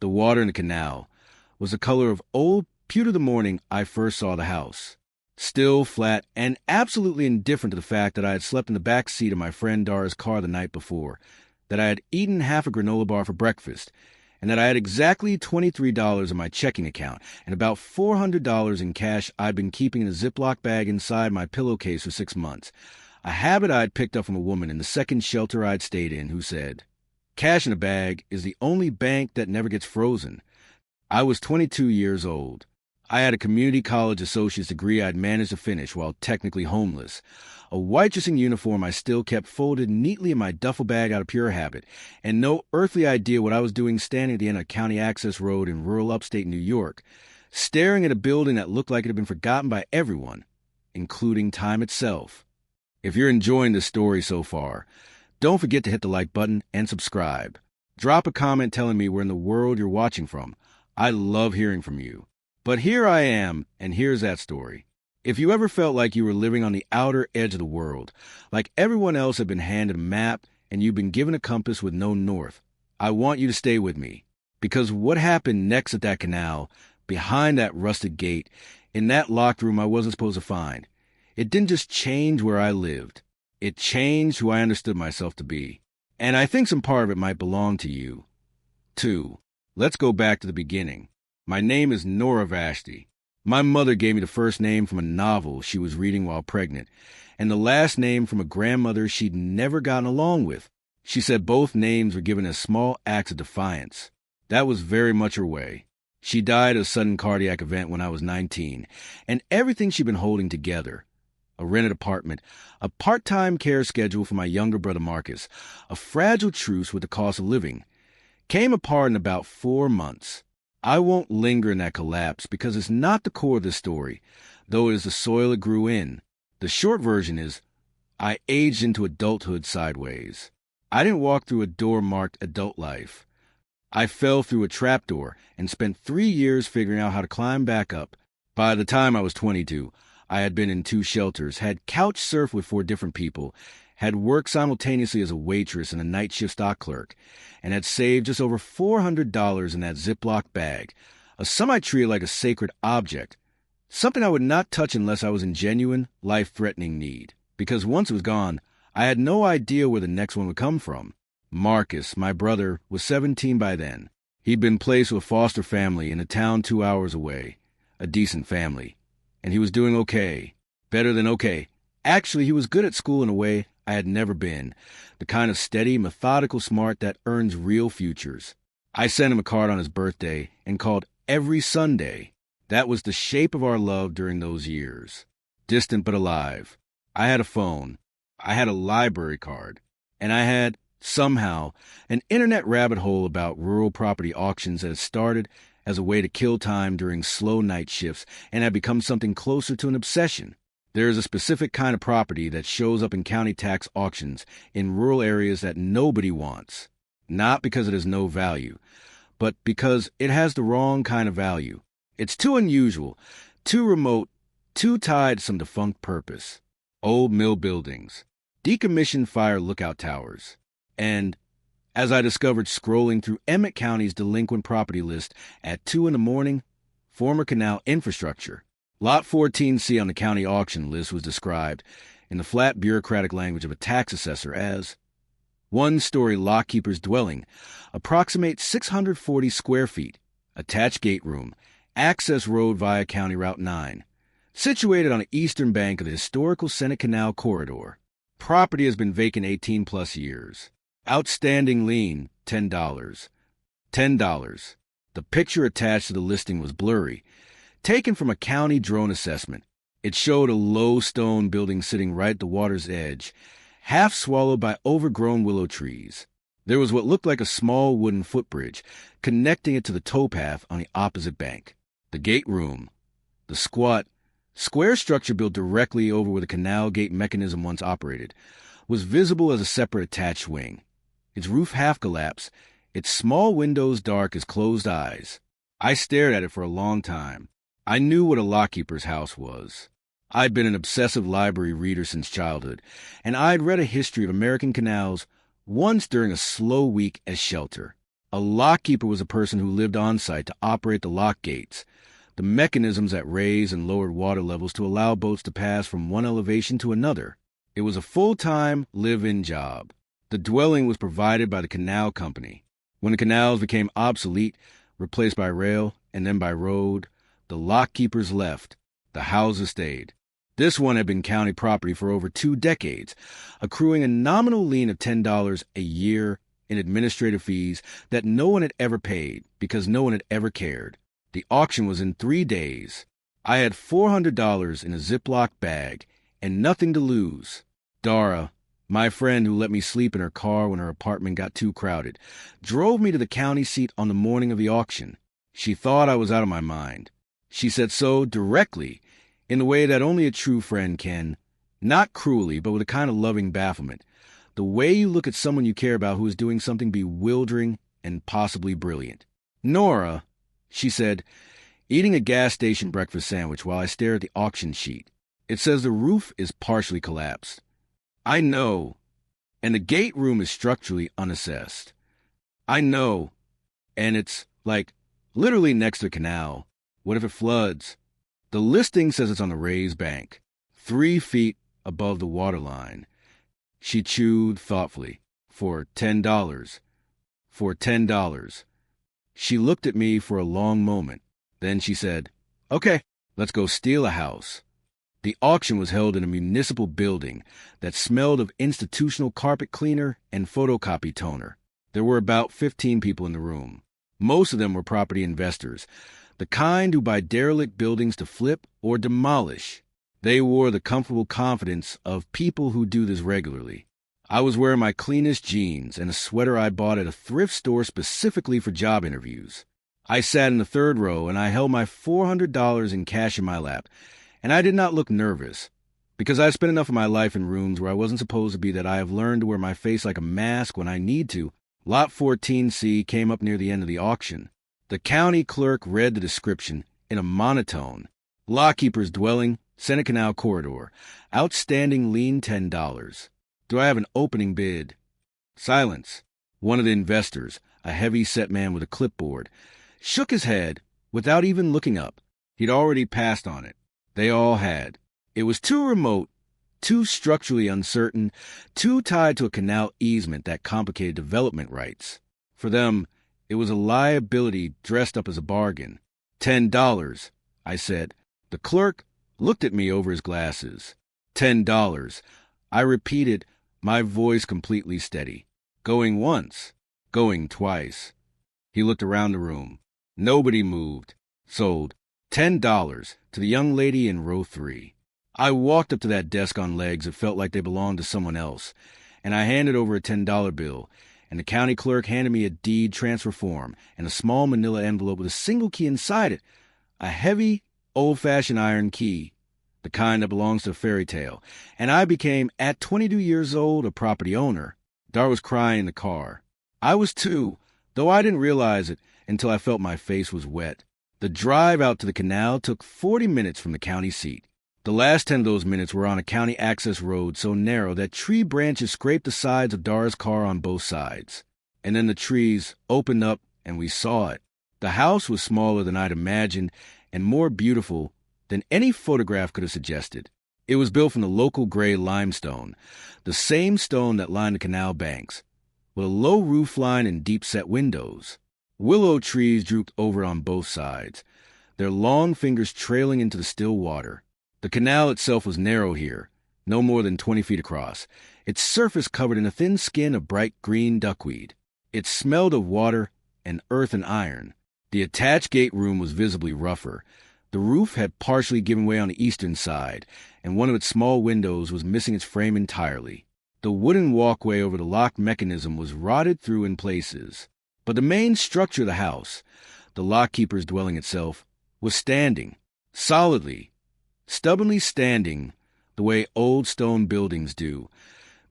The water in the canal was the color of old pewter the morning I first saw the house. Still, flat, and absolutely indifferent to the fact that I had slept in the back seat of my friend Dara's car the night before, that I had eaten half a granola bar for breakfast, and that I had exactly $23 in my checking account and about $400 in cash I'd been keeping in a Ziploc bag inside my pillowcase for 6 months, a habit I'd picked up from a woman in the second shelter I'd stayed in who said, "Cash in a bag is the only bank that never gets frozen." I was 22 years old. I had a community college associate's degree I'd managed to finish while technically homeless, a white dressing uniform I still kept folded neatly in my duffel bag out of pure habit, and no earthly idea what I was doing standing at the end of County Access Road in rural upstate New York, staring at a building that looked like it had been forgotten by everyone, including time itself. If you're enjoying this story so far, don't forget to hit the like button and subscribe. Drop a comment telling me where in the world you're watching from. I love hearing from you. But here I am, and here's that story. If you ever felt like you were living on the outer edge of the world, like everyone else had been handed a map and you'd been given a compass with no north, I want you to stay with me. Because what happened next at that canal, behind that rusted gate, in that locked room I wasn't supposed to find, it didn't just change where I lived. It changed who I understood myself to be. And I think some part of it might belong to you, too. Let's go back to the beginning. My name is Nora Vashti. My mother gave me the first name from a novel she was reading while pregnant, and the last name from a grandmother she'd never gotten along with. She said both names were given as small acts of defiance. That was very much her way. She died of a sudden cardiac event when I was 19, and everything she'd been holding together, a rented apartment, a part-time care schedule for my younger brother Marcus, a fragile truce with the cost of living, came apart in about 4 months. I won't linger in that collapse because it's not the core of the story, though it is the soil it grew in. The short version is, I aged into adulthood sideways. I didn't walk through a door marked adult life. I fell through a trapdoor and spent 3 years figuring out how to climb back up. By the time I was 22, I had been in 2 shelters, had couch surfed with 4 different people, had worked simultaneously as a waitress and a night shift stock clerk, and had saved just over $400 in that Ziploc bag, a sum I treated like a sacred object, something I would not touch unless I was in genuine, life-threatening need, because once it was gone, I had no idea where the next one would come from. Marcus, my brother, was 17 by then. He'd been placed with a foster family in a town 2 hours away, a decent family, and he was doing okay, better than okay. Actually, he was good at school in a way I had never been, the kind of steady, methodical smart that earns real futures. I sent him a card on his birthday and called every Sunday. That was the shape of our love during those years. Distant but alive. I had a phone. I had a library card. And I had, somehow, an internet rabbit hole about rural property auctions that had started as a way to kill time during slow night shifts and had become something closer to an obsession. There is a specific kind of property that shows up in county tax auctions in rural areas that nobody wants, not because it has no value, but because it has the wrong kind of value. It's too unusual, too remote, too tied to some defunct purpose. Old mill buildings, decommissioned fire lookout towers, and, as I discovered scrolling through Emmett County's delinquent property list at 2 a.m, former canal infrastructure. Lot 14C on the county auction list was described, in the flat bureaucratic language of a tax assessor, as one-story lockkeeper's dwelling, approximate 640 square feet, attached gate room, access road via County Route 9, situated on the eastern bank of the historical Senate Canal corridor. Property has been vacant 18-plus years. Outstanding lien, $10. $10. The picture attached to the listing was blurry, taken from a county drone assessment. It showed a low stone building sitting right at the water's edge, half swallowed by overgrown willow trees. There was what looked like a small wooden footbridge connecting it to the towpath on the opposite bank. The gate room, the squat, square structure built directly over where the canal gate mechanism once operated, was visible as a separate attached wing. Its roof half collapsed, its small windows dark as closed eyes. I stared at it for a long time. I knew what a lockkeeper's house was. I'd been an obsessive library reader since childhood, and I'd read a history of American canals once during a slow week as shelter. A lockkeeper was a person who lived on site to operate the lock gates, the mechanisms that raised and lowered water levels to allow boats to pass from one elevation to another. It was a full-time, live-in job. The dwelling was provided by the canal company. When the canals became obsolete, replaced by rail and then by road, the lockkeepers left. The houses stayed. This one had been county property for over 2 decades, accruing a nominal lien of $10 a year in administrative fees that no one had ever paid because no one had ever cared. The auction was in 3 days. I had $400 in a Ziploc bag and nothing to lose. Dara, my friend who let me sleep in her car when her apartment got too crowded, drove me to the county seat on the morning of the auction. She thought I was out of my mind. She said so directly, in the way that only a true friend can, not cruelly, but with a kind of loving bafflement. The way you look at someone you care about who is doing something bewildering and possibly brilliant. Nora, she said, eating a gas station breakfast sandwich while I stare at the auction sheet. It says the roof is partially collapsed. I know. And the gate room is structurally unassessed. I know. And it's, like, literally next to the canal. What if it floods? The listing says it's on the raised bank, 3 feet above the water line. She chewed thoughtfully. For $10. For $10. She looked at me for a long moment. Then she said, "Okay, let's go steal a house." The auction was held in a municipal building that smelled of institutional carpet cleaner and photocopy toner. There were about 15 people in the room. Most of them were property investors, the kind who buy derelict buildings to flip or demolish. They wore the comfortable confidence of people who do this regularly. I was wearing my cleanest jeans and a sweater I bought at a thrift store specifically for job interviews. I sat in the 3rd row and I held my $400 in cash in my lap, and I did not look nervous, because I spent enough of my life in rooms where I wasn't supposed to be that I have learned to wear my face like a mask when I need to. Lot 14C came up near the end of the auction. The county clerk read the description in a monotone. Lockkeeper's dwelling, Senate Canal corridor. Outstanding lien $10. Do I have an opening bid? Silence. One of the investors, a heavy-set man with a clipboard, shook his head without even looking up. He'd already passed on it. They all had. It was too remote, too structurally uncertain, too tied to a canal easement that complicated development rights. For them, it was a liability dressed up as a bargain. $10, I said. The clerk looked at me over his glasses. $10. I repeated, my voice completely steady. Going once, going twice. He looked around the room. Nobody moved. Sold. $10 to the young lady in row 3. I walked up to that desk on legs that felt like they belonged to someone else, and I handed over a $10 bill, and the county clerk handed me a deed transfer form and a small manila envelope with a single key inside it, a heavy, old-fashioned iron key, the kind that belongs to a fairy tale, and I became, at 22 years old, a property owner. Dar was crying in the car. I was too, though I didn't realize it until I felt my face was wet. The drive out to the canal took 40 minutes from the county seat. The last 10 of those minutes were on a county access road so narrow that tree branches scraped the sides of Dara's car on both sides. And then the trees opened up and we saw it. The house was smaller than I'd imagined and more beautiful than any photograph could have suggested. It was built from the local gray limestone, the same stone that lined the canal banks, with a low roof line and deep-set windows. Willow trees drooped over on both sides, their long fingers trailing into the still water. The canal itself was narrow here, no more than 20 feet across, its surface covered in a thin skin of bright green duckweed. It smelled of water and earth and iron. The attached gate room was visibly rougher. The roof had partially given way on the eastern side, and one of its small windows was missing its frame entirely. The wooden walkway over the lock mechanism was rotted through in places. But the main structure of the house, the lockkeeper's dwelling itself, was standing, solidly, stubbornly standing, the way old stone buildings do,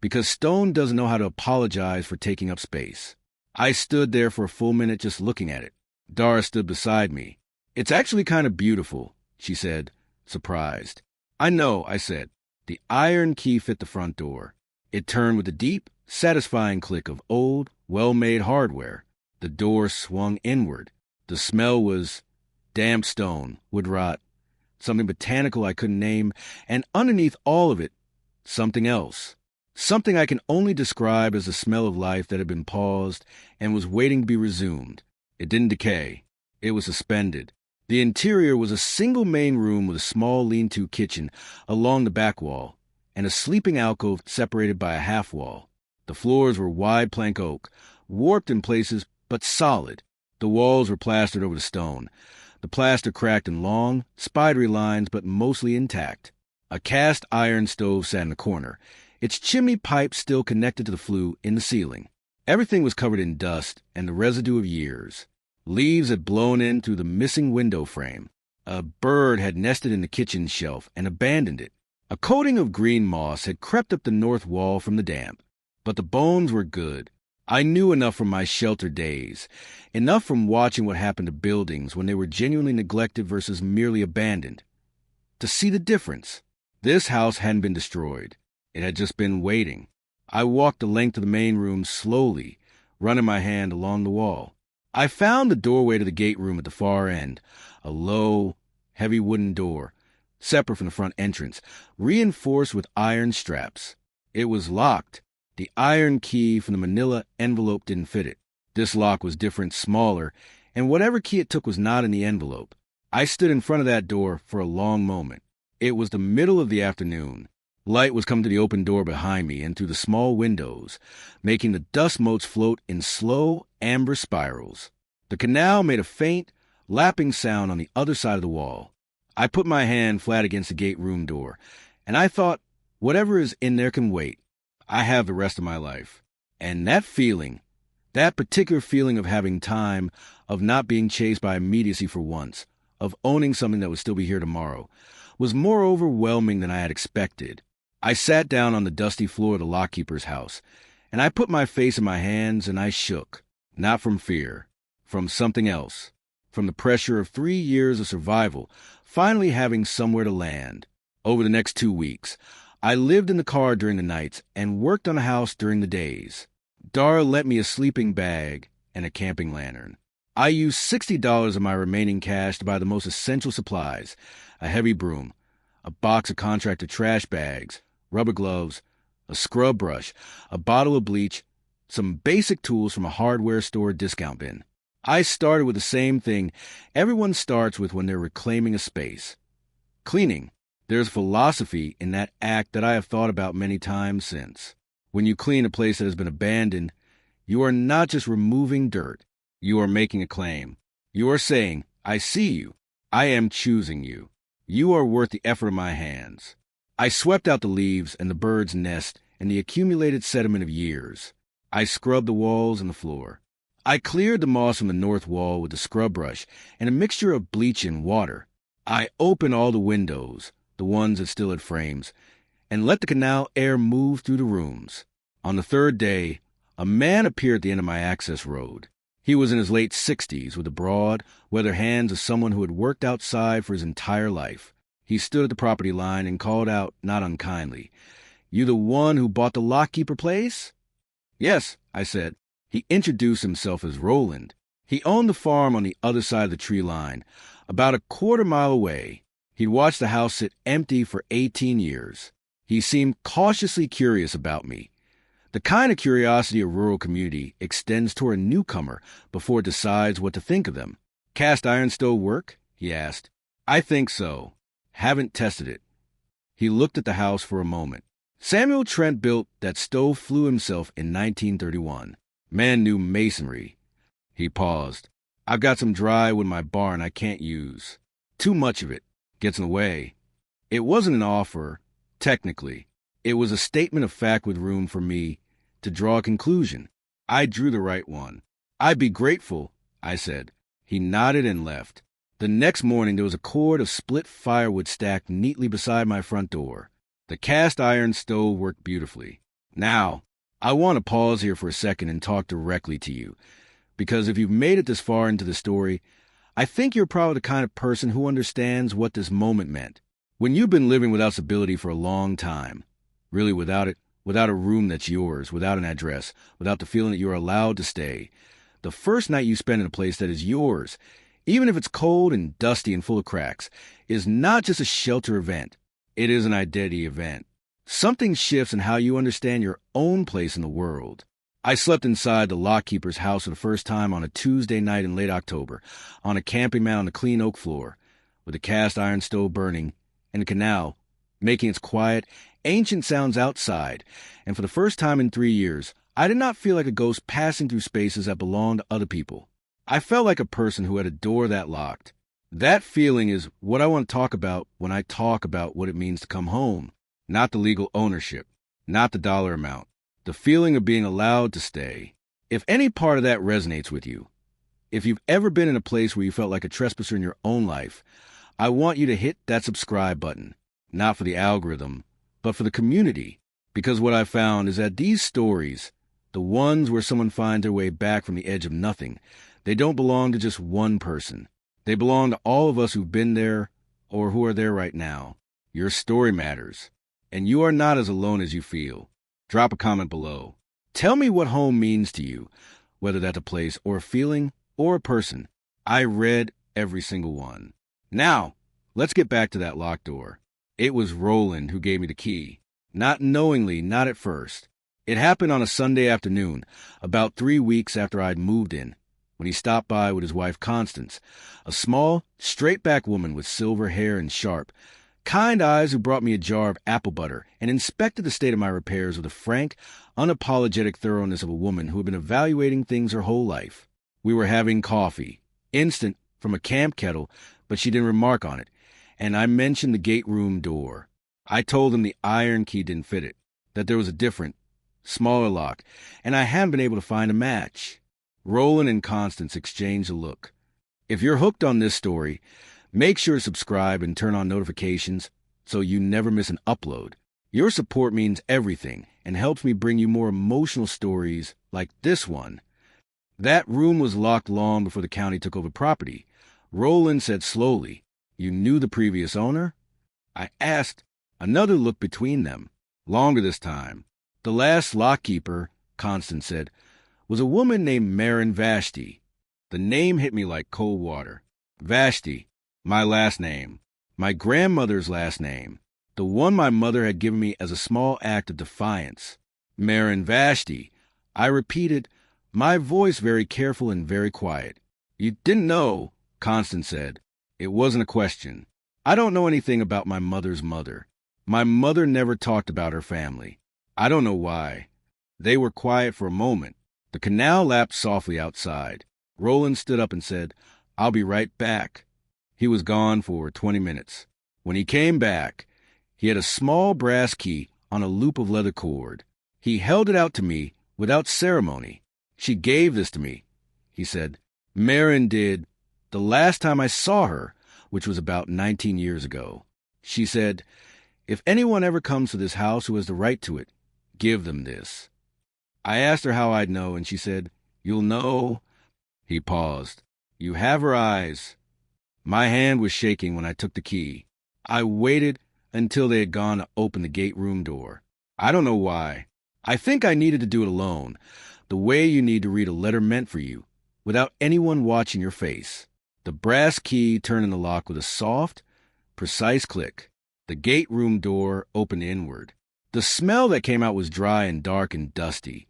because stone doesn't know how to apologize for taking up space. I stood there for a full minute just looking at it. Dara stood beside me. "It's actually kind of beautiful," she said, surprised. "I know," I said. The iron key fit the front door. It turned with a deep, satisfying click of old, well-made hardware. The door swung inward. The smell was damp stone, wood rot, something botanical I couldn't name, and underneath all of it, something else. Something I can only describe as the smell of life that had been paused and was waiting to be resumed. It didn't decay. It was suspended. The interior was a single main room with a small lean-to kitchen along the back wall and a sleeping alcove separated by a half wall. The floors were wide plank oak, warped in places but solid. The walls were plastered over the stone. The plaster cracked in long, spidery lines but mostly intact. A cast iron stove sat in the corner, its chimney pipe still connected to the flue in the ceiling. Everything was covered in dust and the residue of years. Leaves had blown in through the missing window frame. A bird had nested in the kitchen shelf and abandoned it. A coating of green moss had crept up the north wall from the damp. But the bones were good. I knew enough from my shelter days, enough from watching what happened to buildings when they were genuinely neglected versus merely abandoned, to see the difference. This house hadn't been destroyed. It had just been waiting. I walked the length of the main room slowly, running my hand along the wall. I found the doorway to the gate room at the far end, a low, heavy wooden door, separate from the front entrance, reinforced with iron straps. It was locked. The iron key from the manila envelope didn't fit it. This lock was different, smaller, and whatever key it took was not in the envelope. I stood in front of that door for a long moment. It was the middle of the afternoon. Light was coming to the open door behind me and through the small windows, making the dust motes float in slow, amber spirals. The canal made a faint, lapping sound on the other side of the wall. I put my hand flat against the gate room door, and I thought, whatever is in there can wait. I have the rest of my life. And that feeling, that particular feeling of having time, of not being chased by immediacy for once, of owning something that would still be here tomorrow, was more overwhelming than I had expected. I sat down on the dusty floor of the lockkeeper's house, and I put my face in my hands and I shook, not from fear, from something else, from the pressure of 3 years of survival, finally having somewhere to land. Over the next 2 weeks, I lived in the car during the nights and worked on the house during the days. Dara lent me a sleeping bag and a camping lantern. I used $60 of my remaining cash to buy the most essential supplies, a heavy broom, a box of contractor trash bags, rubber gloves, a scrub brush, a bottle of bleach, some basic tools from a hardware store discount bin. I started with the same thing everyone starts with when they're reclaiming a space. Cleaning. There's philosophy in that act that I have thought about many times since. When you clean a place that has been abandoned, you are not just removing dirt. You are making a claim. You are saying, I see you. I am choosing you. You are worth the effort of my hands. I swept out the leaves and the bird's nest and the accumulated sediment of years. I scrubbed the walls and the floor. I cleared the moss from the north wall with a scrub brush and a mixture of bleach and water. I opened all the windows, the ones that still had frames, and let the canal air move through the rooms. On the third day, a man appeared at the end of my access road. He was in his late 60s with the broad, weathered hands of someone who had worked outside for his entire life. He stood at the property line and called out, not unkindly, "You the one who bought the Lockkeeper place?" "Yes," I said. He introduced himself as Roland. He owned the farm on the other side of the tree line, about a quarter-mile away. He'd watched the house sit empty for 18 years. He seemed cautiously curious about me. The kind of curiosity a rural community extends toward a newcomer before it decides what to think of them. "Cast iron stove work?" he asked. "I think so. Haven't tested it." He looked at the house for a moment. "Samuel Trent built that stove flue himself in 1931. Man knew masonry." He paused. "I've got some dry wood in my barn I can't use. Too much of it. Gets in the way." It wasn't an offer, technically. It was a statement of fact with room for me to draw a conclusion. I drew the right one. "I'd be grateful," I said. He nodded and left. The next morning there was a cord of split firewood stacked neatly beside my front door. The cast iron stove worked beautifully. Now, I want to pause here for a second and talk directly to you, because if you've made it this far into the story, I think you're probably the kind of person who understands what this moment meant. When you've been living without stability for a long time, really without it, without a room that's yours, without an address, without the feeling that you're allowed to stay, The first night you spend in a place that is yours, even if it's cold and dusty and full of cracks, is not just a shelter event. It is an identity event. Something shifts in how you understand your own place in the world. I slept inside the Lockkeeper's house for the first time on a Tuesday night in late October, on a camping mat on the clean oak floor, with a cast iron stove burning, and the canal making its quiet, ancient sounds outside. And for the first time in 3 years, I did not feel like a ghost passing through spaces that belonged to other people. I felt like a person who had a door that locked. That feeling is what I want to talk about when I talk about what it means to come home. Not the legal ownership, not the dollar amount, the feeling of being allowed to stay. If any part of that resonates with you, if you've ever been in a place where you felt like a trespasser in your own life, I want you to hit that subscribe button, not for the algorithm, but for the community. Because what I found is that these stories, the ones where someone finds their way back from the edge of nothing, they don't belong to just one person. They belong to all of us who've been there or who are there right now. Your story matters. And you are not as alone as you feel. Drop a comment below. Tell me what home means to you, whether that's a place or a feeling or a person. I read every single one. Now, let's get back to that locked door. It was Roland who gave me the key. Not knowingly, not at first. It happened on a Sunday afternoon, about 3 weeks after I'd moved in, when he stopped by with his wife Constance, a small, straight-backed woman with silver hair and sharp, kind eyes who brought me a jar of apple butter and inspected the state of my repairs with the frank, unapologetic thoroughness of a woman who had been evaluating things her whole life. We were having coffee, instant, from a camp kettle, but she didn't remark on it, and I mentioned the gate room door. I told him the iron key didn't fit it, that there was a different, smaller lock, and I hadn't been able to find a match. Roland and Constance exchanged a look. If you're hooked on this story, make sure to subscribe and turn on notifications so you never miss an upload. Your support means everything and helps me bring you more emotional stories like this one. That room was locked long before the county took over property. Roland said slowly, "You knew the previous owner?" I asked. Another look between them. Longer this time. The last lockkeeper, Constance said, was a woman named Nora Vashti. The name hit me like cold water. Vashti. My last name. My grandmother's last name. The one my mother had given me as a small act of defiance. Maren Vashti. I repeated, my voice very careful and very quiet. You didn't know, Constance said. It wasn't a question. I don't know anything about my mother's mother. My mother never talked about her family. I don't know why. They were quiet for a moment. The canal lapped softly outside. Roland stood up and said, "I'll be right back." He was gone for 20 minutes. When he came back, he had a small brass key on a loop of leather cord. He held it out to me without ceremony. "She gave this to me," he said. "Maren did the last time I saw her, which was about 19 years ago. She said, 'If anyone ever comes to this house who has the right to it, give them this.' I asked her how I'd know, and she said, 'You'll know.'" He paused. "You have her eyes." My hand was shaking when I took the key. I waited until they had gone to open the gate room door. I don't know why. I think I needed to do it alone, the way you need to read a letter meant for you, without anyone watching your face. The brass key turned in the lock with a soft, precise click. The gate room door opened inward. The smell that came out was dry and dark and dusty,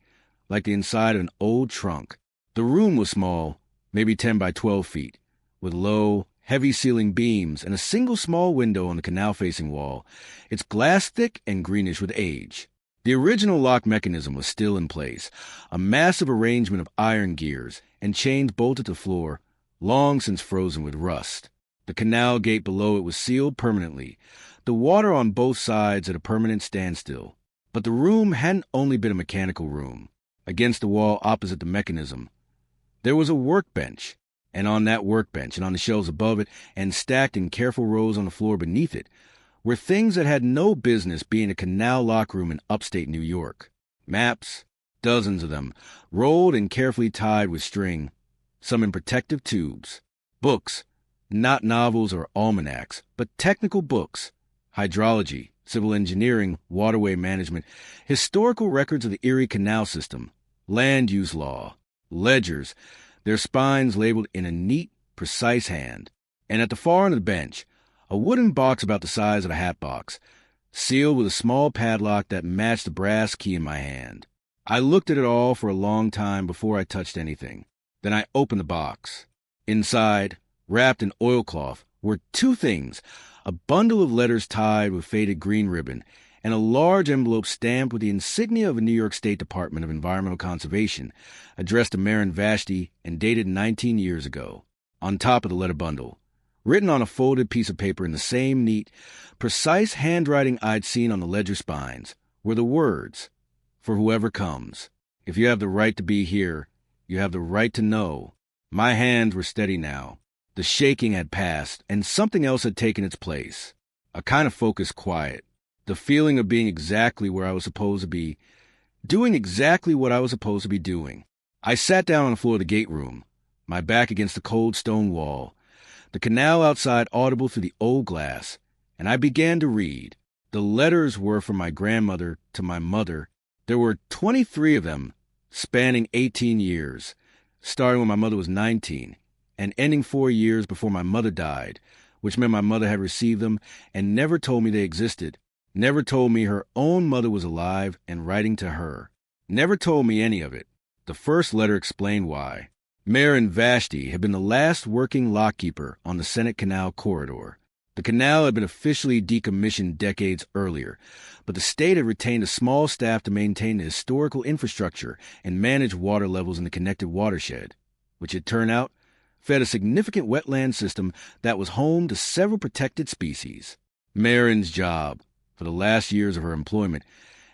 like the inside of an old trunk. The room was small, maybe 10 by 12 feet, with low, heavy ceiling beams and a single small window on the canal-facing wall, its glass thick and greenish with age. The original lock mechanism was still in place, a massive arrangement of iron gears and chains bolted to the floor, long since frozen with rust. The canal gate below it was sealed permanently, the water on both sides at a permanent standstill. But the room hadn't only been a mechanical room. Against the wall opposite the mechanism, there was a workbench. And on that workbench and on the shelves above it and stacked in careful rows on the floor beneath it were things that had no business being a canal lock room in upstate New York. Maps, dozens of them, rolled and carefully tied with string, some in protective tubes. Books, not novels or almanacs, but technical books. Hydrology, civil engineering, waterway management, historical records of the Erie Canal system, land use law. Ledgers, their spines labeled in a neat, precise hand. And at the far end of the bench, a wooden box about the size of a hat box, sealed with a small padlock that matched the brass key in my hand. I looked at it all for a long time before I touched anything. Then I opened the box. Inside, wrapped in oilcloth, were two things: a bundle of letters tied with faded green ribbon, and a large envelope stamped with the insignia of the New York State Department of Environmental Conservation, addressed to Nora Vashti and dated 19 years ago. On top of the letter bundle, written on a folded piece of paper in the same neat, precise handwriting I'd seen on the ledger spines, were the words, "For whoever comes. If you have the right to be here, you have the right to know." My hands were steady now. The shaking had passed, and something else had taken its place. A kind of focused quiet. The feeling of being exactly where I was supposed to be, doing exactly what I was supposed to be doing. I sat down on the floor of the gate room, my back against the cold stone wall, the canal outside audible through the old glass, and I began to read. The letters were from my grandmother to my mother. There were 23 of them, spanning 18 years, starting when my mother was 19, and ending 4 years before my mother died, which meant my mother had received them and never told me they existed, never told me her own mother was alive and writing to her, never told me any of it. The first letter explained why. Nora Vashti had been the last working lockkeeper on the Senate Canal corridor. The canal had been officially decommissioned decades earlier, but the state had retained a small staff to maintain the historical infrastructure and manage water levels in the connected watershed, which, it turned out, fed a significant wetland system that was home to several protected species. Maren's job, for the last years of her employment,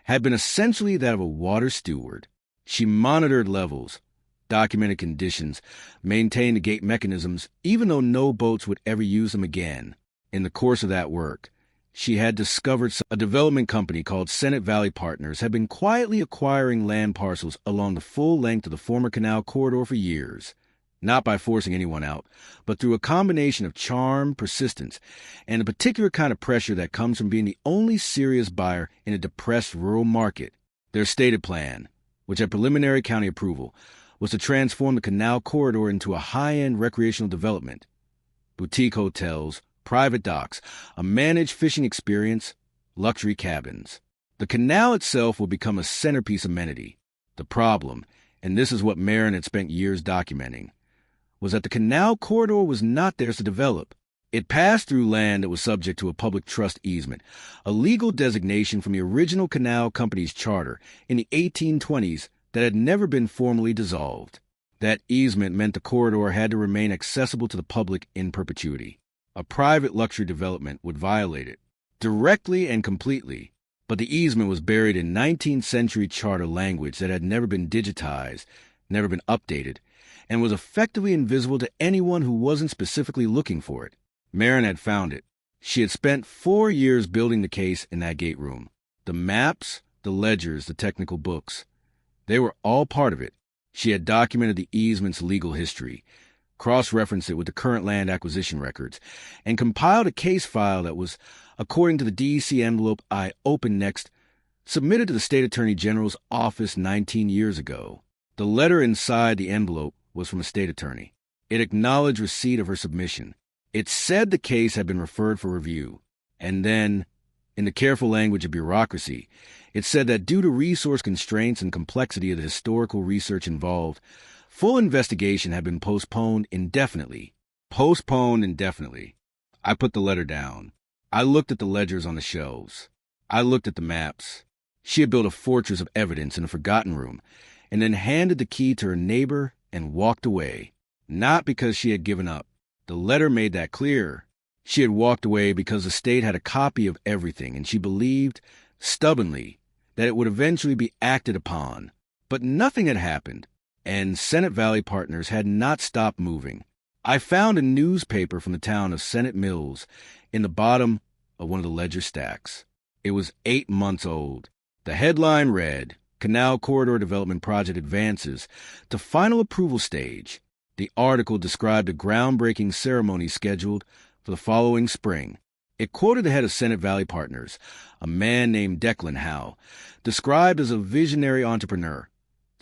had been essentially that of a water steward. She monitored levels, documented conditions, maintained the gate mechanisms, even though no boats would ever use them again. In the course of that work, she had discovered a development company called Senate Valley Partners had been quietly acquiring land parcels along the full length of the former canal corridor for years, not by forcing anyone out, but through a combination of charm, persistence, and a particular kind of pressure that comes from being the only serious buyer in a depressed rural market. Their stated plan, which had preliminary county approval, was to transform the canal corridor into a high-end recreational development. Boutique hotels, private docks, a managed fishing experience, luxury cabins. The canal itself will become a centerpiece amenity. The problem, and this is what Maren had spent years documenting, was that the canal corridor was not theirs to develop. It passed through land that was subject to a public trust easement, a legal designation from the original canal company's charter in the 1820s that had never been formally dissolved. That easement meant the corridor had to remain accessible to the public in perpetuity. A private luxury development would violate it, directly and completely, but the easement was buried in 19th century charter language that had never been digitized, never been updated, and was effectively invisible to anyone who wasn't specifically looking for it. Maren had found it. She had spent 4 years building the case in that gate room. The maps, the ledgers, the technical books, they were all part of it. She had documented the easement's legal history, cross-referenced it with the current land acquisition records, and compiled a case file that was, according to the DEC envelope I opened next, submitted to the State Attorney General's office 19 years ago. The letter inside the envelope was from a state attorney. It acknowledged receipt of her submission. It said the case had been referred for review. And then, in the careful language of bureaucracy, it said that due to resource constraints and complexity of the historical research involved, full investigation had been postponed indefinitely. Postponed indefinitely. I put the letter down. I looked at the ledgers on the shelves. I looked at the maps. She had built a fortress of evidence in a forgotten room, and then handed the key to her neighbor and walked away. Not because she had given up. The letter made that clear. She had walked away because the state had a copy of everything, and she believed, stubbornly, that it would eventually be acted upon. But nothing had happened, and Senate Valley Partners had not stopped moving. I found a newspaper from the town of Senate Mills in the bottom of one of the ledger stacks. It was 8 months old. The headline read, "Canal Corridor Development Project Advances to Final Approval Stage." The article described a groundbreaking ceremony scheduled for the following spring. It quoted the head of Senate Valley Partners, a man named Declan Howe, described as a visionary entrepreneur,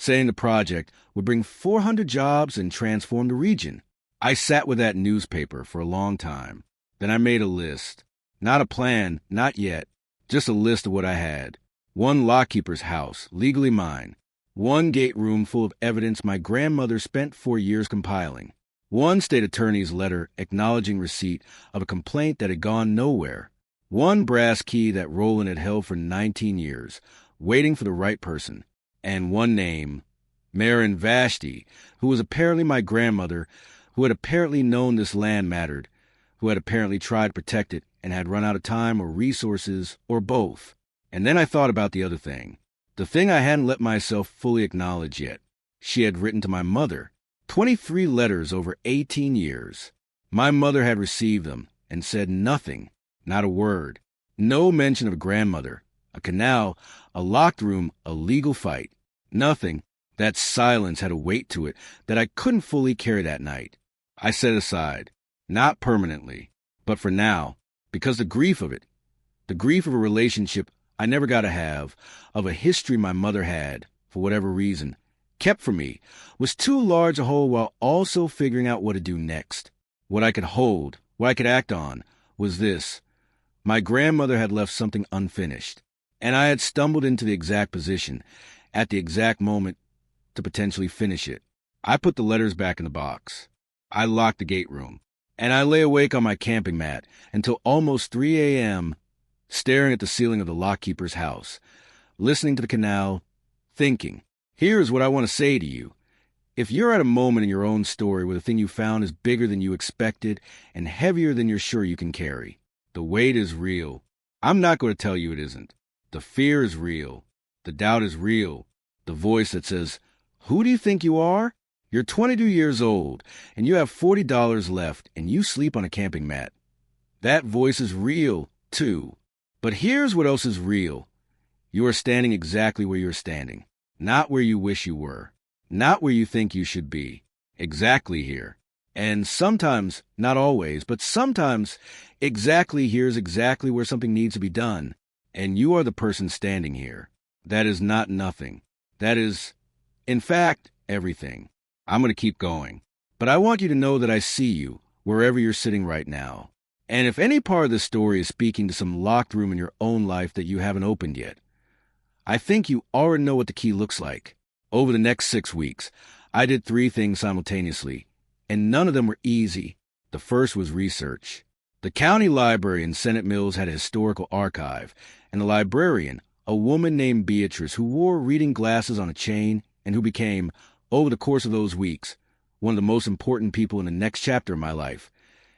saying the project would bring 400 jobs and transform the region. I sat with that newspaper for a long time. Then I made a list. Not a plan, not yet. Just a list of what I had. 1 lockkeeper's house, legally mine. 1 gate room full of evidence my grandmother spent 4 years compiling. 1 state attorney's letter acknowledging receipt of a complaint that had gone nowhere. 1 brass key that Roland had held for 19 years, waiting for the right person. And 1 name, Nora Vashti, who was apparently my grandmother, who had apparently known this land mattered, who had apparently tried to protect it and had run out of time or resources, or both. And then I thought about the other thing. The thing I hadn't let myself fully acknowledge yet. She had written to my mother. 23 letters over 18 years. My mother had received them and said nothing, not a word. No mention of a grandmother, a canal, a locked room, a legal fight. Nothing. That silence had a weight to it that I couldn't fully carry that night. I set aside, not permanently, but for now, because the grief of it, the grief of a relationship I never got to have, of a history my mother had, for whatever reason, kept from me, was too large a hold while also figuring out what to do next. What I could hold, what I could act on, was this. My grandmother had left something unfinished, and I had stumbled into the exact position, at the exact moment, to potentially finish it. I put the letters back in the box. I locked the gate room, and I lay awake on my camping mat until almost 3 a.m., staring at the ceiling of the lockkeeper's house, listening to the canal, thinking. Here's what I want to say to you. If you're at a moment in your own story where the thing you found is bigger than you expected and heavier than you're sure you can carry, the weight is real. I'm not going to tell you it isn't. The fear is real. The doubt is real. The voice that says, "Who do you think you are? You're 22 years old, and you have $40 left, and you sleep on a camping mat." That voice is real, too. But here's what else is real. You are standing exactly where you're standing. Not where you wish you were. Not where you think you should be. Exactly here. And sometimes, not always, but sometimes, exactly here is exactly where something needs to be done. And you are the person standing here. That is not nothing. That is, in fact, everything. I'm going to keep going. But I want you to know that I see you, wherever you're sitting right now. And if any part of this story is speaking to some locked room in your own life that you haven't opened yet, I think you already know what the key looks like. Over the next 6 weeks, I did 3 things simultaneously, and none of them were easy. The first was research. The county library in Senate Mills had a historical archive, and the librarian, a woman named Beatrice, who wore reading glasses on a chain and who became, over the course of those weeks, one of the most important people in the next chapter of my life,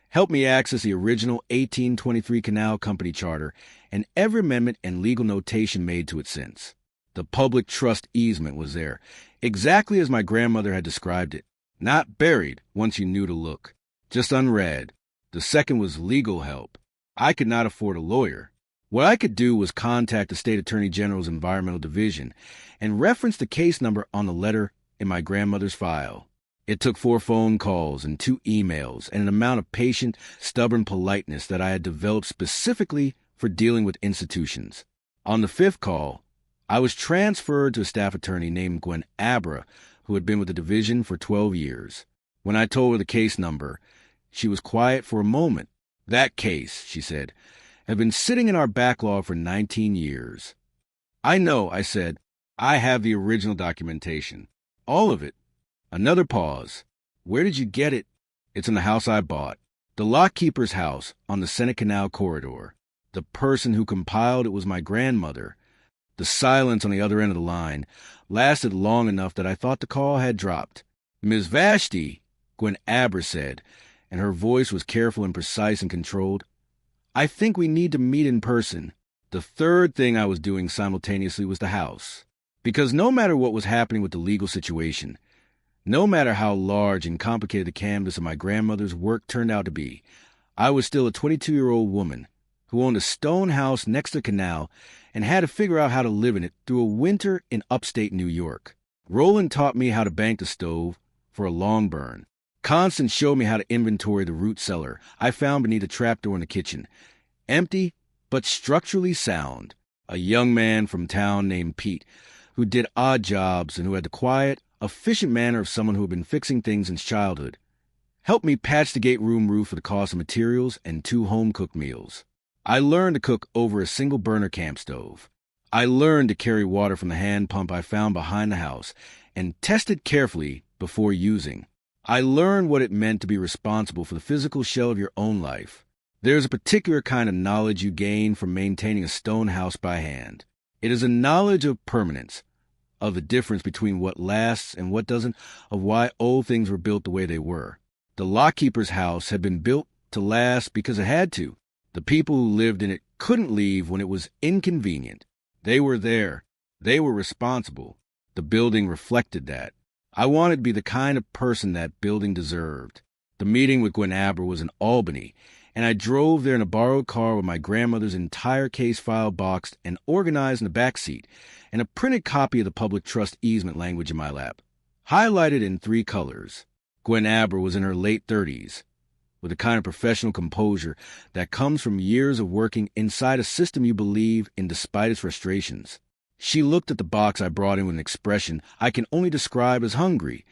helped me access the original 1823 Canal Company Charter and every amendment and legal notation made to it since. The public trust easement was there, exactly as my grandmother had described it. Not buried once you knew to look, just unread. The second was legal help. I could not afford a lawyer. What I could do was contact the State Attorney General's Environmental Division and reference the case number on the letter in my grandmother's file. It took 4 phone calls and 2 emails and an amount of patient, stubborn politeness that I had developed specifically for dealing with institutions. On the 5th call, I was transferred to a staff attorney named Gwen Abra, who had been with the division for 12 years. When I told her the case number, she was quiet for a moment. That case, she said, had been sitting in our backlog for 19 years. I know, I said. I have the original documentation. All of it. Another pause. Where did you get it? It's in the house I bought. The lockkeeper's house on the Senate Canal corridor. The person who compiled it was my grandmother. The silence on the other end of the line lasted long enough that I thought the call had dropped. "Ms. Vashti," Gwen Aber said, and her voice was careful and precise and controlled. "I think we need to meet in person." The third thing I was doing simultaneously was the house. Because no matter what was happening with the legal situation, no matter how large and complicated the canvas of my grandmother's work turned out to be, I was still a 22-year-old woman who owned a stone house next to the canal and had to figure out how to live in it through a winter in upstate New York. Roland taught me how to bank the stove for a long burn. Constance showed me how to inventory the root cellar I found beneath a trapdoor in the kitchen. Empty, but structurally sound. A young man from town named Pete, who did odd jobs and who had the quiet, efficient manner of someone who had been fixing things since childhood, helped me patch the gate room roof for the cost of materials and 2 home-cooked meals. I learned to cook over a single-burner camp stove. I learned to carry water from the hand pump I found behind the house and test it carefully before using. I learned what it meant to be responsible for the physical shell of your own life. There's a particular kind of knowledge you gain from maintaining a stone house by hand. It is a knowledge of permanence, of the difference between what lasts and what doesn't, of why old things were built the way they were. The Lockkeeper's house had been built to last because it had to. The people who lived in it couldn't leave when it was inconvenient. They were there. They were responsible. The building reflected that. I wanted to be the kind of person that building deserved. The meeting with Gwen Aber was in Albany, and I drove there in a borrowed car with my grandmother's entire case file boxed and organized in the back seat, and a printed copy of the public trust easement language in my lap, highlighted in 3 colors. Gwen Aber was in her late 30s, with the kind of professional composure that comes from years of working inside a system you believe in despite its frustrations. She looked at the box I brought in with an expression I can only describe as hungry,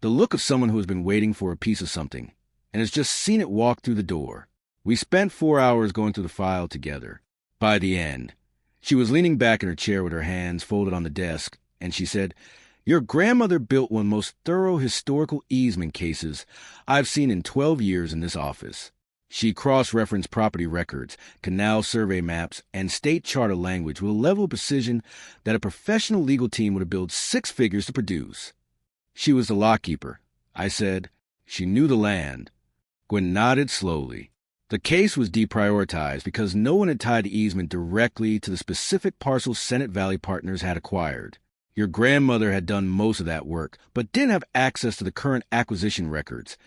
the look of someone who has been waiting for a piece of something, and has just seen it walk through the door. We spent 4 hours going through the file together. By the end, she was leaning back in her chair with her hands folded on the desk, and she said, "Your grandmother built one of the most thorough historical easement cases I've seen in 12 years in this office." She cross-referenced property records, canal survey maps, and state charter language with a level of precision that a professional legal team would have billed 6 figures to produce. She was the lockkeeper, I said. She knew the land. Gwen nodded slowly. The case was deprioritized because no one had tied the easement directly to the specific parcel Senate Valley Partners had acquired. Your grandmother had done most of that work, but didn't have access to the current acquisition records.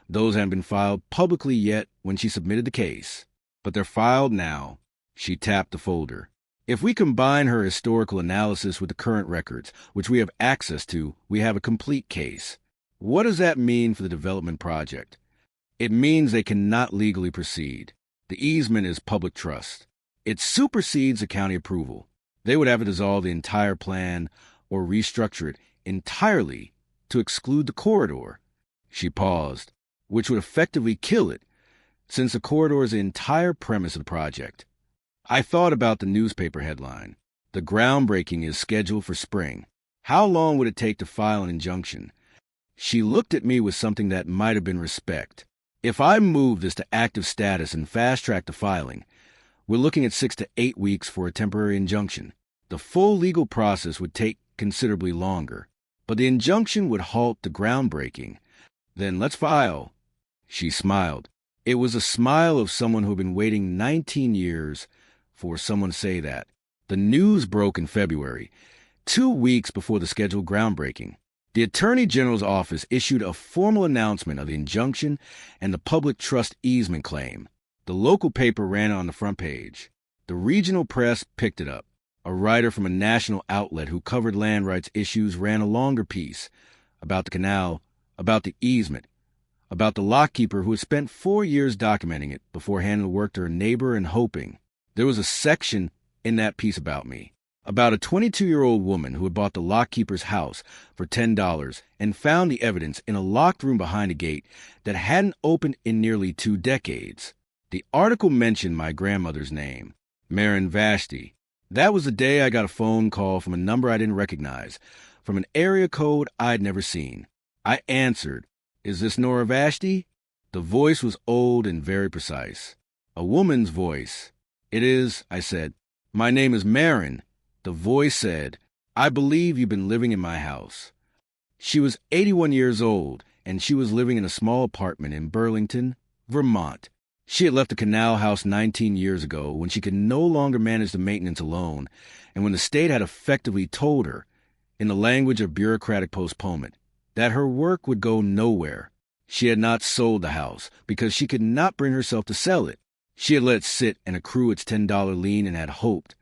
Those hadn't been filed publicly yet when she submitted the case. But they're filed now. She tapped the folder. If we combine her historical analysis with the current records, which we have access to, we have a complete case. What does that mean for the development project? It means they cannot legally proceed. The easement is public trust. It supersedes the county approval. They would have to dissolve the entire plan or restructure it entirely to exclude the corridor. She paused, which would effectively kill it, since the corridor is the entire premise of the project. I thought about the newspaper headline. The groundbreaking is scheduled for spring. How long would it take to file an injunction? She looked at me with something that might have been respect. If I move this to active status and fast-track the filing, we're looking at 6 to 8 weeks for a temporary injunction. The full legal process would take considerably longer, but the injunction would halt the groundbreaking. Then let's file. She smiled. It was a smile of someone who had been waiting 19 years for someone to say that. The news broke in February, 2 weeks before the scheduled groundbreaking. The Attorney General's office issued a formal announcement of the injunction and the public trust easement claim. The local paper ran it on the front page. The regional press picked it up. A writer from a national outlet who covered land rights issues ran a longer piece about the canal, about the easement, about the lockkeeper who had spent 4 years documenting it before handing the work to her neighbor and hoping. There was a section in that piece about me, about a 22-year-old woman who had bought the lockkeeper's house for $10 and found the evidence in a locked room behind a gate that hadn't opened in nearly 2 decades. The article mentioned my grandmother's name, Nora Vashti. That was the day I got a phone call from a number I didn't recognize, from an area code I'd never seen. I answered, "Is this Nora Vashti?" The voice was old and very precise. A woman's voice. "It is," I said. "My name is Maren." The voice said, "I believe you've been living in my house." She was 81 years old, and she was living in a small apartment in Burlington, Vermont. She had left the canal house 19 years ago when she could no longer manage the maintenance alone, and when the state had effectively told her, in the language of bureaucratic postponement, that her work would go nowhere. She had not sold the house because she could not bring herself to sell it. She had let it sit and accrue its $10 lien and had hoped,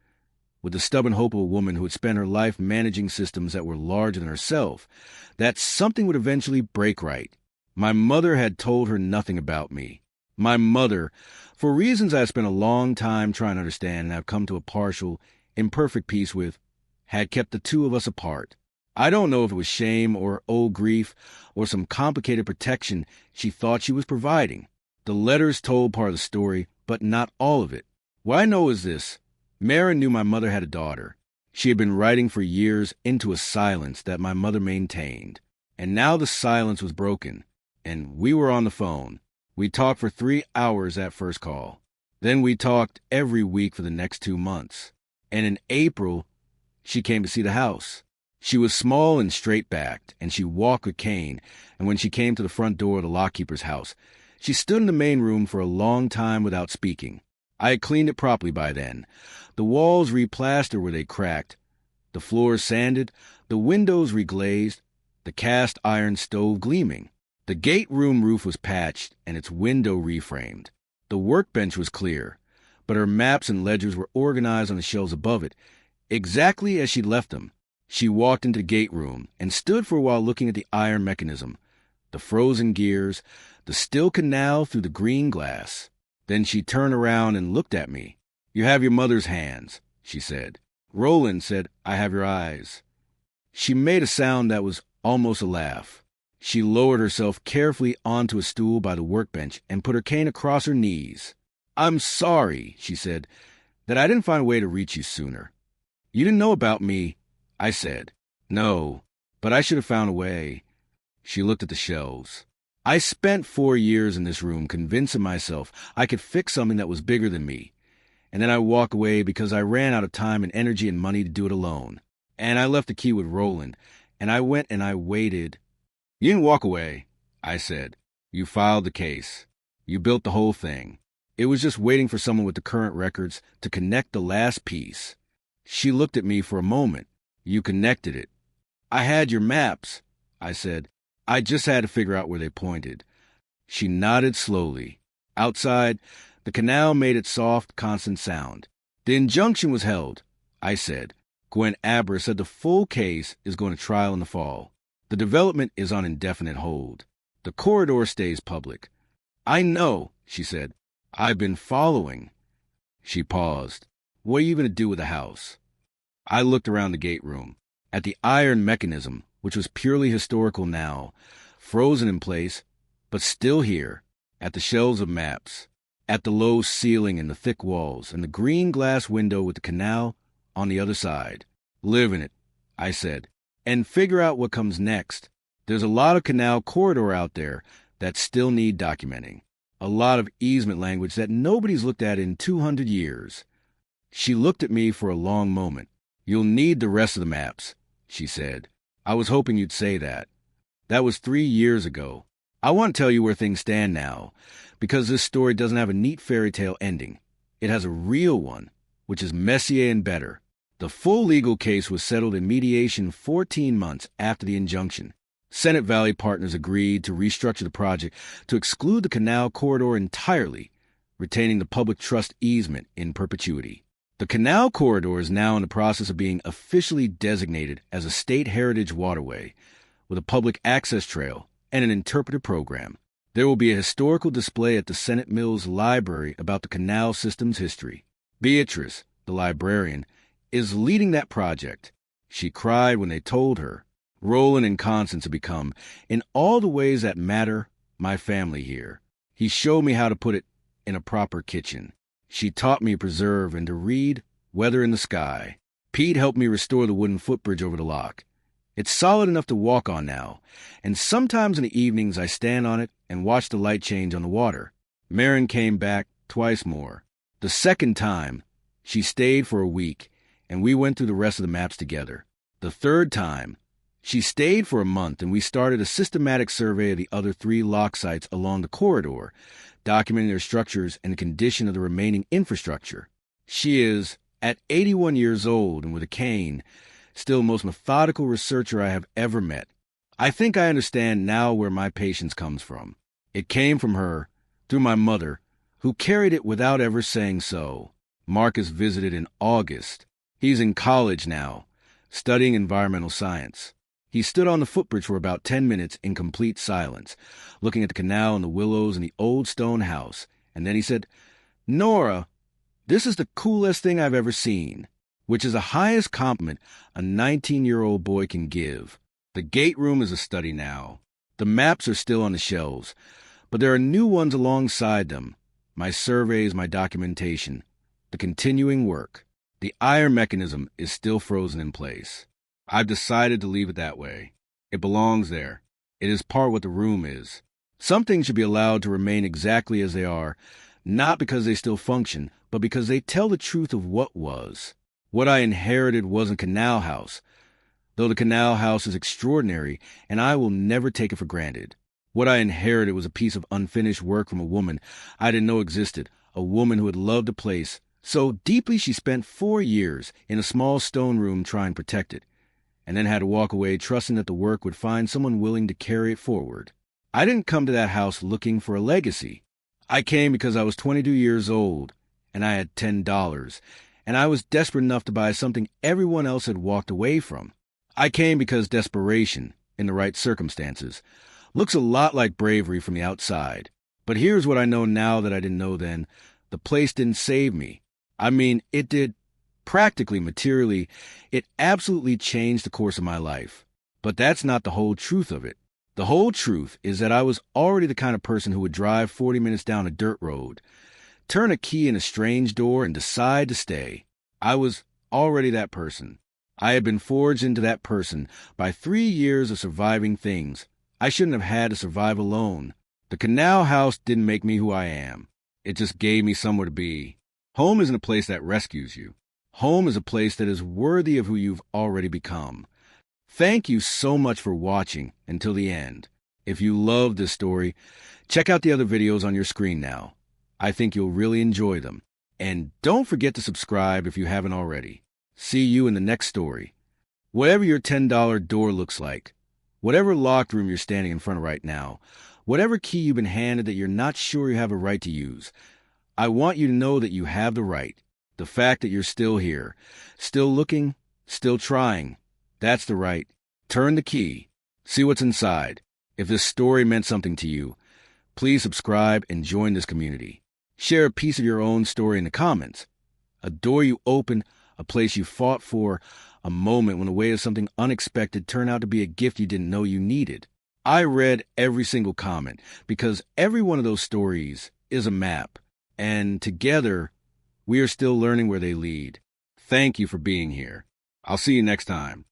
with the stubborn hope of a woman who had spent her life managing systems that were larger than herself, that something would eventually break right. My mother had told her nothing about me. My mother, for reasons I have spent a long time trying to understand and have come to a partial, imperfect peace with, had kept the two of us apart. I don't know if it was shame or old grief or some complicated protection she thought she was providing. The letters told part of the story, but not all of it. What I know is this. Maren knew my mother had a daughter. She had been writing for years into a silence that my mother maintained. And now the silence was broken, and we were on the phone. We talked for 3 hours that first call. Then we talked every week for the next 2 months. And in April, she came to see the house. She was small and straight-backed, and she walked with cane, and when she came to the front door of the Lockkeeper's house, she stood in the main room for a long time without speaking. I had cleaned it properly by then. The walls replastered where they cracked, the floors sanded, the windows reglazed, the cast iron stove gleaming. The gate room roof was patched and its window reframed. The workbench was clear, but her maps and ledgers were organized on the shelves above it, exactly as she'd left them. She walked into the gate room and stood for a while looking at the iron mechanism, the frozen gears, the still canal through the green glass. Then she turned around and looked at me. "You have your mother's hands," she said. Roland said, "I have your eyes." She made a sound that was almost a laugh. She lowered herself carefully onto a stool by the workbench and put her cane across her knees. "I'm sorry," she said, "that I didn't find a way to reach you sooner." "You didn't know about me," I said. "No, but I should have found a way." She looked at the shelves. "I spent 4 years in this room convincing myself I could fix something that was bigger than me. And then I walk away because I ran out of time and energy and money to do it alone. And I left the key with Roland, and I went and I waited." "You didn't walk away," I said. "You filed the case. You built the whole thing. It was just waiting for someone with the current records to connect the last piece." She looked at me for a moment. "You connected it." "I had your maps," I said. "I just had to figure out where they pointed." She nodded slowly. Outside, the canal made its soft, constant sound. "The injunction was held," I said. "Gwen Abra said the full case is going to trial in the fall. The development is on indefinite hold. The corridor stays public." "I know," she said. "I've been following." She paused. "What are you going to do with the house?" I looked around the gate room, at the iron mechanism, which was purely historical now, frozen in place, but still here, at the shelves of maps, at the low ceiling and the thick walls, and the green glass window with the canal on the other side. "Live in it," I said, "and figure out what comes next. There's a lot of canal corridor out there that still need documenting. A lot of easement language that nobody's looked at in 200 years. She looked at me for a long moment. "You'll need the rest of the maps," she said. "I was hoping you'd say that. That was 3 years ago. I want to tell you where things stand now, because this story doesn't have a neat fairy tale ending. It has a real one, which is messier and better. The full legal case was settled in mediation 14 months after the injunction. Senate Valley partners agreed to restructure the project to exclude the canal corridor entirely, retaining the public trust easement in perpetuity. The canal corridor is now in the process of being officially designated as a state heritage waterway, with a public access trail and an interpretive program. There will be a historical display at the Senate Mills Library about the canal system's history. Beatrice, the librarian, is leading that project. She cried when they told her. Roland and Constance have become, in all the ways that matter, my family here. He showed me how to put it in a proper kitchen. She taught me to preserve and to read Weather in the Sky. Pete helped me restore the wooden footbridge over the lock. It's solid enough to walk on now, and sometimes in the evenings I stand on it and watch the light change on the water. Maren came back twice more. The second time, she stayed for a week, and we went through the rest of the maps together. The third time, she stayed for a month, and we started a systematic survey of the other 3 lock sites along the corridor, documenting their structures and the condition of the remaining infrastructure. She is, at 81 years old and with a cane, still the most methodical researcher I have ever met. I think I understand now where my patience comes from. It came from her, through my mother, who carried it without ever saying so. Marcus visited in August. He's in college now, studying environmental science. He stood on the footbridge for about 10 minutes in complete silence, looking at the canal and the willows and the old stone house, and then he said, "Nora, this is the coolest thing I've ever seen." which is the highest compliment a 19-year-old boy can give. The gate room is a study now. The maps are still on the shelves, but there are new ones alongside them. My surveys, my documentation, the continuing work. The iron mechanism is still frozen in place. I've decided to leave it that way. It belongs there. It is part of what the room is. Some things should be allowed to remain exactly as they are, not because they still function, but because they tell the truth of what was. What I inherited wasn't Canal House, though the Canal House is extraordinary, and I will never take it for granted. What I inherited was a piece of unfinished work from a woman I didn't know existed, a woman who had loved the place so deeply she spent 4 years in a small stone room trying to protect it, and then had to walk away trusting that the work would find someone willing to carry it forward. I didn't come to that house looking for a legacy. I came because I was 22 years old, and I had $10, and I was desperate enough to buy something everyone else had walked away from. I came because desperation, in the right circumstances, looks a lot like bravery from the outside. But here's what I know now that I didn't know then. The place didn't save me. I mean, it did. Practically, materially, it absolutely changed the course of my life. But that's not the whole truth of it. The whole truth is that I was already the kind of person who would drive 40 minutes down a dirt road, turn a key in a strange door, and decide to stay. I was already that person. I had been forged into that person by 3 years of surviving things I shouldn't have had to survive alone. The Canal House didn't make me who I am. It just gave me somewhere to be. Home isn't a place that rescues you. Home is a place that is worthy of who you've already become. Thank you so much for watching until the end. If you loved this story, check out the other videos on your screen now. I think you'll really enjoy them. And don't forget to subscribe if you haven't already. See you in the next story. Whatever your $10 door looks like, whatever locked room you're standing in front of right now, whatever key you've been handed that you're not sure you have a right to use, I want you to know that you have the right. The fact that you're still here, still looking, still trying, that's the right. Turn the key. See what's inside. If this story meant something to you, please subscribe and join this community. Share a piece of your own story in the comments. A door you opened, a place you fought for, a moment when the way of something unexpected turned out to be a gift you didn't know you needed. I read every single comment because every one of those stories is a map, and together we are still learning where they lead. Thank you for being here. I'll see you next time.